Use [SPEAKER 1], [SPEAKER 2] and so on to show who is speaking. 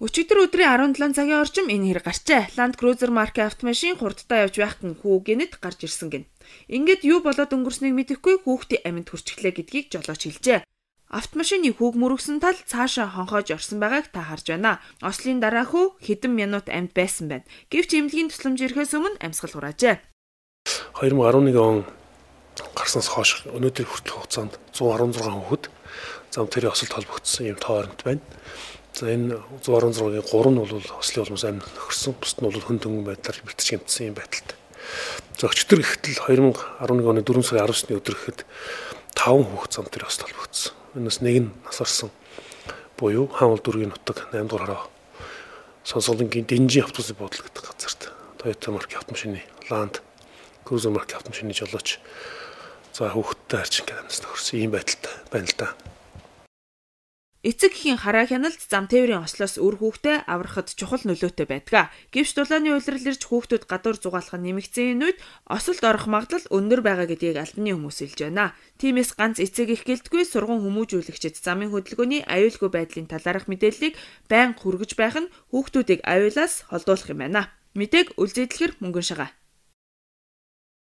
[SPEAKER 1] Өчигдөр өдрийн 17 цагийн орчим энэ хэрэг гарчээ. Land Cruiser маркийн автомашин хурдтай явж байх хүү гэнэт гарч ирсэн гин. Ингээд юу болоод өнгөрснийг мэдэхгүй хүүхдийн амьд хүрчглээ гэдгийг жолооч хэлжээ. Автомашины хүүг мөрөгсөн тал цаашаа хонхоож орсон байгааг та харж байна. Ослын дараа хүү хэдэн минут амьд байсан байна. Гэвч эмнэлгийн тусламж ирэхээс өмнө амьсгал хураажээ.
[SPEAKER 2] 2011 он гарснаас хойш өнөөдөр хүртэл хугацаанд 116 хүүхэд зам тэрийн осолд холбогдсон юм тооронд байна. За энэ 116-гийн 3 нь бол ослын улмаас амьд нөхөрсөн, бусд нь бол хүн дөнгөн байдлаар бэлтэж гэмтсэн юм байдалтай. За өчтөр ихтэл 2011 оны 4 сарын 19-ний өдөр гэхэд 5 хүүхэд зам тэрийн осолд холбогдсон. Энэс нэг нь нас барсан буюу хаанвал дүүргийн нутаг 8 дугаар хороо Сонсголынгийн Дэнжин автобусын буудлын гэдэг газарт Toyota маркийн автомашины Land Cruiser маркийн автомашины жолооч за хүүхэдтэй харж ингээд амьд нөхөрсөн ийм байдалтай байна л да.
[SPEAKER 1] Эцэг эхийн хараа хяналт зам тээврийн ослоос үр хүүхдээ аврахад чухал нөлөөтэй байдаг. Гэвч дулааны улирал ирж хүүхдүүд гадуур зугаалах нь нэмэгдсэн энэ үед осолд орох магадлал өндөр байгаа гэдгийг албаны хүмүүс хэлж байна. Тиймээс ганц эцэг эх гэлтгүй сургууль хүмүүжүүлэгчид замын хөдөлгөөний аюулгүй байдлын талаарх мэдээллийг байнга хүргэж байх нь хүүхдүүдийг аюулаас холдуулах юм байна. Мэдээг Үлзийдлэхэр Мөнгөн Шагаа.